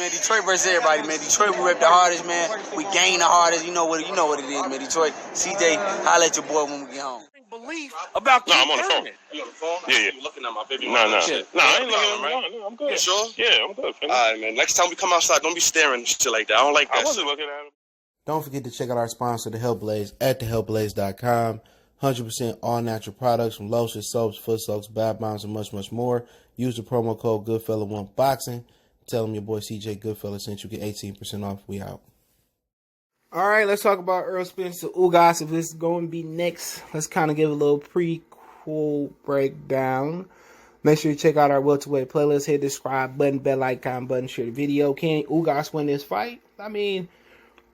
man. Detroit versus everybody, man. Detroit, we rep the hardest, man. We gain the hardest. You know what it is, man. Detroit, CJ, holla at your boy when we get home. Belief about I'm on the phone. You on the phone? Yeah. You looking at my baby? No, I ain't looking at him, right? No, I'm good. You sure? Yeah, I'm good. All right, man. Next time we come outside, don't be staring and shit like that. I don't like that. I wasn't looking at him. Don't forget to check out our sponsor, The Health Blaze, at thehealthblaze.com. 100% all natural products from lotions, soaps, foot soaks, bath bombs, and much, much more. Use the promo code Goodfella1Boxing. Tell them your boy CJ Goodfella sent you. Get 18% off. We out. All right, let's talk about Errol Spence to Ugas. If this is going to be next, let's kind of give a little prequel breakdown. Make sure you check out our welterweight playlist. Hit the subscribe button, bell icon button, share the video. Can Ugas win this fight? I mean,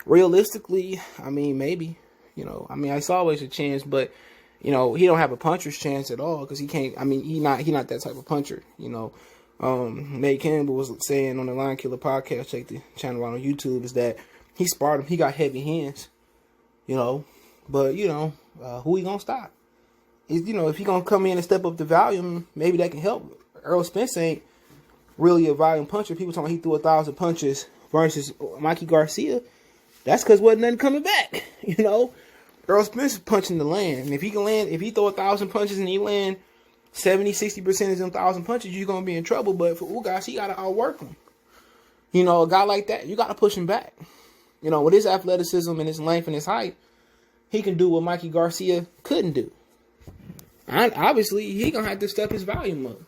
realistically, maybe. It's always a chance, but he don't have a puncher's chance at all because he can't. He not that type of puncher. Nate Campbell was saying on the Line Killer podcast, check the channel out on YouTube, is that he sparred him. He got heavy hands, but who he gonna stop? If he gonna come in and step up the volume, maybe that can help. Errol Spence ain't really a volume puncher. People talking he threw 1,000 punches versus Mikey Garcia. That's because wasn't nothing coming back. Errol Spence is punching the land. And if he throw 1,000 punches and he land 70-60% of them 1,000 punches, you're gonna be in trouble. But for Ugas, he gotta outwork him. A guy like that, you gotta push him back. With his athleticism and his length and his height, he can do what Mikey Garcia couldn't do. And obviously, he gonna have to step his volume up.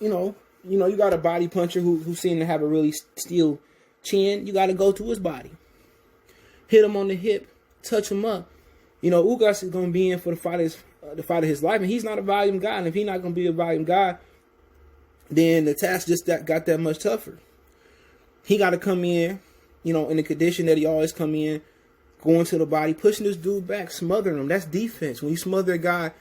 You got a body puncher who seemed to have a really steel chin. You got to go to his body, hit him on the hip, touch him up. Ugas is gonna be in for the fight of his life, and he's not a volume guy. And if he's not gonna be a volume guy, then the task just got that much tougher. He got to come in. In the condition that he always come in, going to the body, pushing this dude back, smothering him. That's defense. When you smother a guy,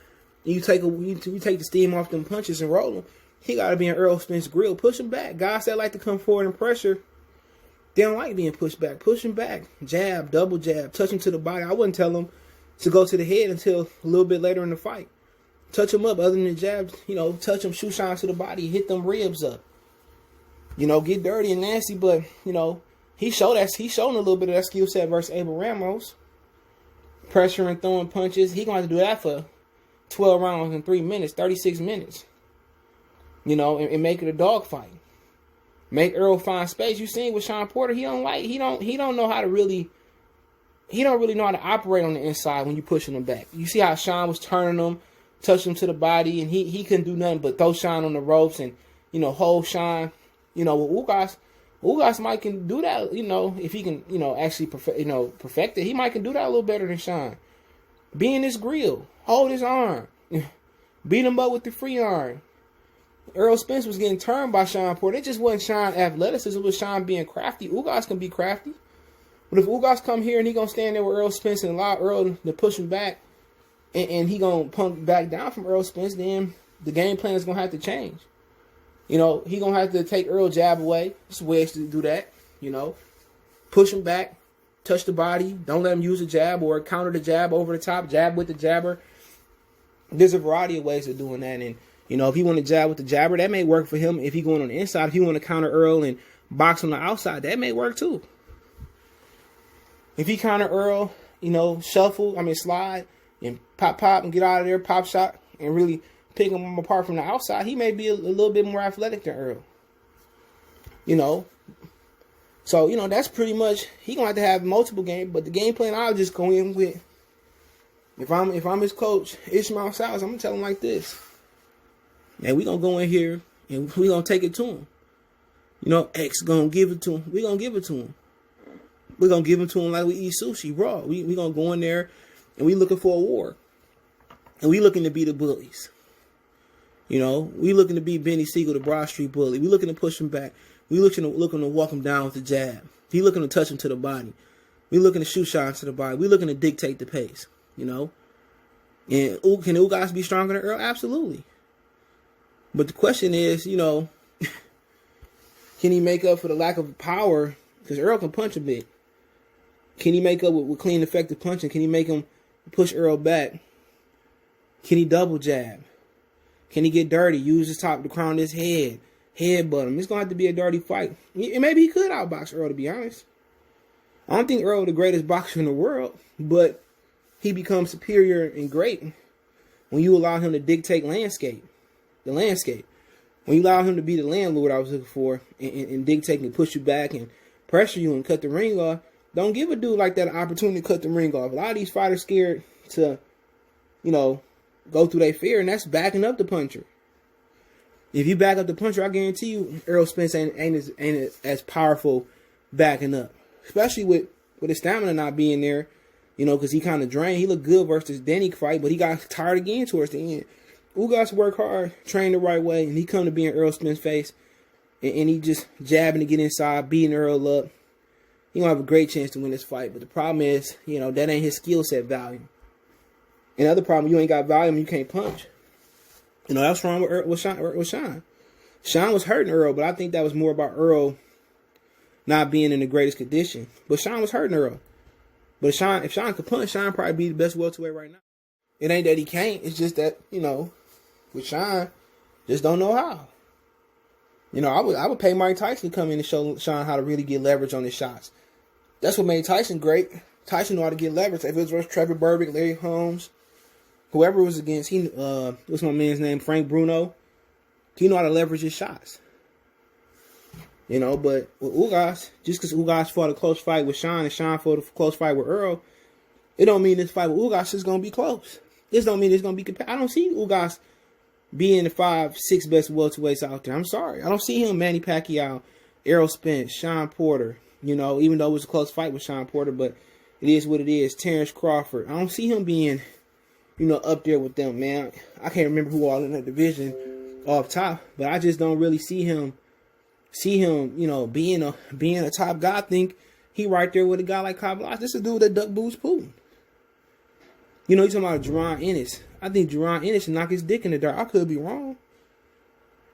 you take the steam off them punches and roll him. He got to be in Errol Spence grill. Push him back. Guys that like to come forward and pressure, they don't like being pushed back. Push him back. Jab, double jab, touch him to the body. I wouldn't tell him to go to the head until a little bit later in the fight. Touch him up other than jabs. Touch him, shoot shine to the body, hit them ribs up. Get dirty and nasty, but, He's shown a little bit of that skill set versus Abel Ramos. Pressure and throwing punches. He's going to have to do that for 12 rounds in 3 minutes, 36 minutes. And make it a dogfight. Make Errol find space. You seen with Sean Porter, he don't know how to really know how to operate on the inside when you pushing him back. You see how Sean was turning him, touching him to the body, and he couldn't do nothing but throw Sean on the ropes and hold Sean. With Ugas might can do that, if he can, actually perfect it. He might can do that a little better than Sean. Be in his grill, hold his arm, beat him up with the free arm. Errol Spence was getting turned by Sean Porter. It just wasn't Sean athleticism, it was Sean being crafty. Ugas can be crafty. But if Ugas come here and he gonna stand there with Errol Spence and allow Errol to push him back, and he gonna pump back down from Errol Spence, then the game plan is gonna have to change. He gonna have to take Errol jab away. There's ways to do that. Push him back, touch the body. Don't let him use a jab or counter the jab over the top. Jab with the jabber. There's a variety of ways of doing that. And if he want to jab with the jabber, that may work for him. If he going on the inside, if he want to counter Errol and box on the outside, that may work too. If he counter Errol, slide and pop and get out of there, pop shot and really pick him apart from the outside, he may be a little bit more athletic than Errol. So, that's pretty much, he going to have multiple games, but the game plan I'll just go in with, if I'm his coach, Ishmael Styles, I'm going to tell him like this. And we going to go in here and we going to take it to him. X going to give it to him. We going to give it to him. We're going to give it to him like we eat sushi, raw. We going to go in there and we looking for a war. And we looking to be the bullies. We looking to be Benny Siegel, the Broad Street bully. We looking to push him back. We looking to walk him down with the jab. He looking to touch him to the body. We looking to shoot shots to the body. We looking to dictate the pace. And can Ugas be stronger than Errol? Absolutely. But the question is, can he make up for the lack of power? Because Errol can punch a bit. Can he make up with clean, effective punching? Can he make him push Errol back? Can he double jab? Can he get dirty? Use his top to crown his head headbutt him. It's going to have to be a dirty fight. And maybe he could outbox Errol, to be honest. I don't think Errol the greatest boxer in the world, but he becomes superior and great when you allow him to dictate the landscape. When you allow him to be the landlord I was looking for and dictate and push you back and pressure you and cut the ring off, don't give a dude like that an opportunity to cut the ring off. A lot of these fighters scared to, go through their fear, and that's backing up the puncher. If you back up the puncher, I guarantee you Errol Spence ain't as powerful backing up. Especially with his stamina not being there, because he kind of drained. He looked good versus Danny fight, but he got tired again towards the end. Ugas work hard, train the right way, and he come to be in Errol Spence's face, and he just jabbing to get inside, beating Errol up. He gonna have a great chance to win this fight, but the problem is, that ain't his skill set volume. And the other problem, you ain't got volume, you can't punch. That's wrong with Sean. Sean was hurting Errol, but I think that was more about Errol not being in the greatest condition. But Sean was hurting Errol. But if Sean could punch, Sean probably be the best welterweight right now. It ain't that he can't. It's just that, with Sean, just don't know how. I would pay Mike Tyson to come in and show Sean how to really get leverage on his shots. That's what made Tyson great. Tyson knew how to get leverage. If it was versus Trevor Burbick, Larry Holmes, whoever it was against, what's my man's name? Frank Bruno. He knew how to leverage his shots. But with Ugas, just because Ugas fought a close fight with Sean and Sean fought a close fight with Earl, it don't mean this fight with Ugas is going to be close. This don't mean it's going to be I don't see Ugas being the 5-6 best welterweights out there. I'm sorry. I don't see him Manny Pacquiao, Errol Spence, Sean Porter, even though it was a close fight with Sean Porter, but it is what it is. Terrence Crawford. I don't see him being, up there with them, man. I can't remember who all in that division off top, but I just don't really see him, being a top guy. I think he right there with a guy like Kavlas. This is a dude that duck boots Putin. You talking about Jerron Ennis. I think Jerron Ennis should knock his dick in the dirt. I could be wrong.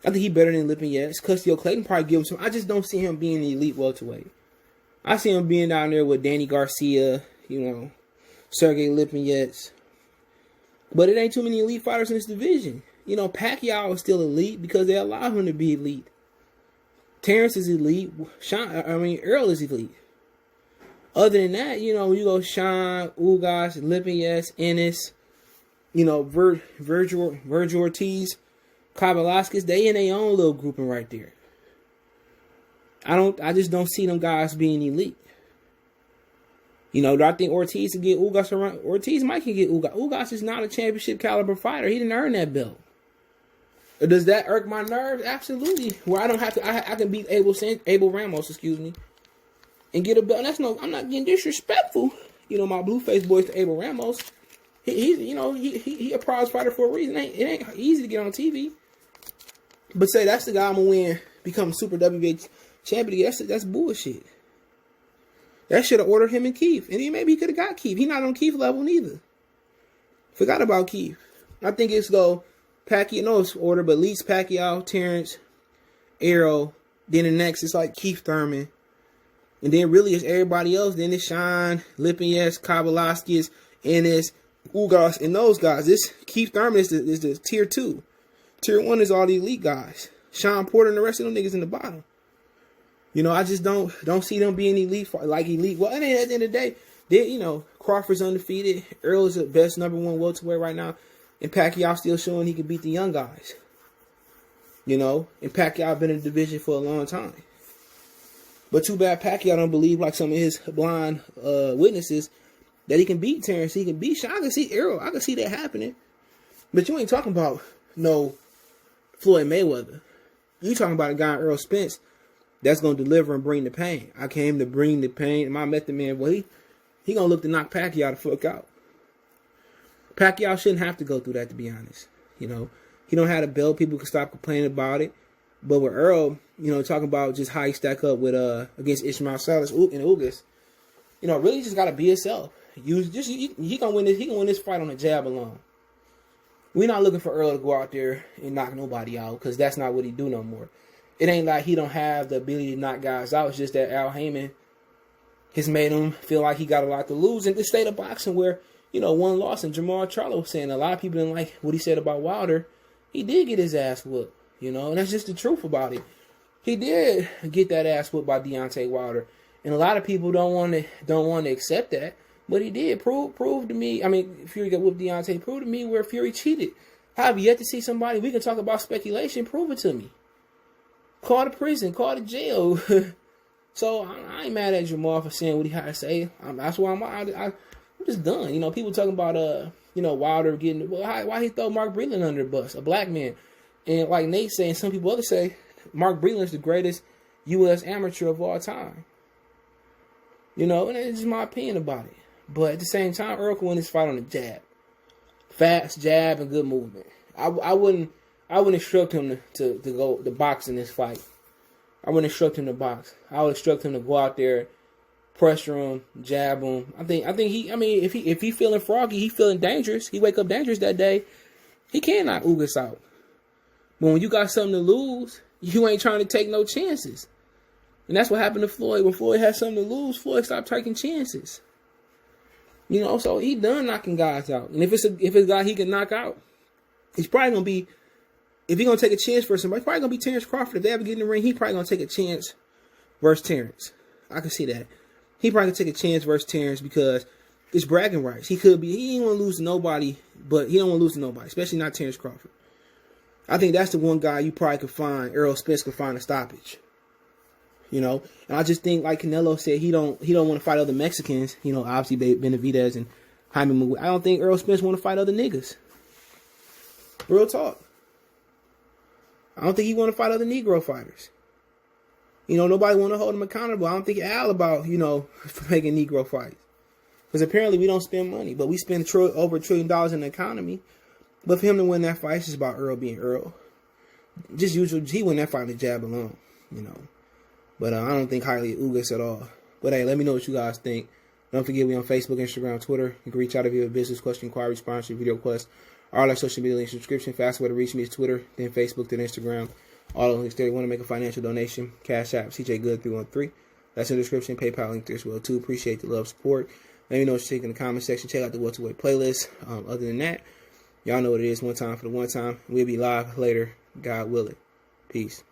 I think he better than Lipinets. Custio Clayton probably give him some. I just don't see him being the elite welterweight. I see him being down there with Danny Garcia, Sergey Lipinets. But it ain't too many elite fighters in this division. Pacquiao is still elite because they allow him to be elite. Terrence is elite. Earl is elite. Other than that, you go Sean, Ugas, Lipinets, Ennis, Virgil Ortiz, Kavalaskis, they in their own little grouping right there. I just don't see them guys being elite. Do I think Ortiz can get Ugas around? Ortiz might can get Ugas. Ugas is not a championship caliber fighter. He didn't earn that belt. Does that irk my nerves? Absolutely. Where I don't have to, I can beat Abel Ramos, and get a belt. I'm not getting disrespectful. My Blueface boys to Abel Ramos. He a prize fighter for a reason. It ain't easy to get on TV. But say that's the guy I'm gonna win, become Super WBA champion. That's bullshit. That should have ordered him and Keith, and maybe he could have got Keith. He's not on Keith level neither. Forgot about Keith. I think it's go Pacquiao. No, it's order, but least Pacquiao, Terrence, Errol. Then the next is like Keith Thurman. And then really it's everybody else. Then it's Sean, Lipinets, Kavalaskis, Ennis, Ugas, and those guys. This Keith Thurman is the tier 2. Tier 1 is all the elite guys. Sean Porter and the rest of them niggas in the bottom. I just don't see them being elite. Well, at the end of the day, Crawford's undefeated. Earl is the best number 1 welterweight right now. And Pacquiao still showing he can beat the young guys. And Pacquiao been in the division for a long time. But too bad Pacquiao don't believe like some of his blind witnesses that he can beat Terrence. He can beat Sean. I can see Errol. I can see that happening. But you ain't talking about no Floyd Mayweather. You talking about a guy, Errol Spence, that's going to deliver and bring the pain. I came to bring the pain. I met the man. Well, he going to look to knock Pacquiao the fuck out. Pacquiao shouldn't have to go through that, to be honest. He don't have a belt. People can stop complaining about it. But with Earl, talking about just how he stack up with against Ishmael Salas and Ugas, really just gotta be himself. He gonna win this. He gonna win this fight on a jab alone. We're not looking for Earl to go out there and knock nobody out because that's not what he do no more. It ain't like he don't have the ability to knock guys out. It's just that Al Heyman has made him feel like he got a lot to lose in the state of boxing where, one loss. And Jamal Charlo was saying a lot of people didn't like what he said about Wilder. He did get his ass whooped, and that's just the truth about it. he did get that ass whooped by Deontay Wilder, and a lot of people don't want to accept that. But he did prove to me. I mean, Fury got whooped Deontay. Prove to me where Fury cheated. I have yet to see somebody. We can talk about speculation. Prove it to me. Call to prison. Call to jail. So I ain't mad at Jamal for saying what he had to say. That's why I'm just done. You know, people talking about Wilder getting why he throw Mark Breland under the bus, a black man, and like Nate saying, some people others say Mark Breland is the greatest U.S. amateur of all time. You know, and it's just my opinion about it. But at the same time, Errol can win this fight on the jab, fast jab and good movement. I wouldn't instruct him to go to box in this fight. I wouldn't instruct him to box. I would instruct him to go out there, pressure him, jab him. I think if he feeling froggy, he feeling dangerous. He wake up dangerous that day. He can knock Ugas out. But when you got something to lose, you ain't trying to take no chances. And that's what happened to Floyd. When Floyd had something to lose, Floyd stopped taking chances. You know, so he done knocking guys out. And if it's a guy he can knock out, he's probably gonna be. If he's going to take a chance for somebody, it's probably going to be Terrence Crawford. If they ever get in the ring, he's probably going to take a chance versus Terrence. I can see that. He probably going to take a chance versus Terrence because it's bragging rights. He ain't want to lose to nobody, but he don't want to lose to nobody, especially not Terrence Crawford. I think that's the one guy you probably could find, Errol Spence could find a stoppage. You know? And I just think, like Canelo said, he don't want to fight other Mexicans. You know, obviously Benavidez and Jaime Maguire. I don't think Errol Spence want to fight other niggas. Real talk. I don't think he want to fight other Negro fighters. You know, nobody want to hold him accountable. I don't think Al about, for making Negro fights. Because apparently we don't spend money, but we spend over $1 trillion in the economy. But for him to win that fight, it's just about Earl being Earl. Just usually, he win that fight with jab alone, But I don't think highly of Ugas at all. But hey, let me know what you guys think. Don't forget, we on Facebook, Instagram, Twitter. You can reach out if you have a business question, inquiry, sponsorship, video request. All our social media links, subscription. Fast way to reach me is Twitter, then Facebook, then Instagram. All the links there. You want to make a financial donation? Cash App, CJ Good 313. That's in the description. PayPal link there as well too. Appreciate the love, support. Let me know what you think in the comment section. Check out the welterweight playlist. Other than that, y'all know what it is. One time for the one time. We'll be live later. God willing. Peace.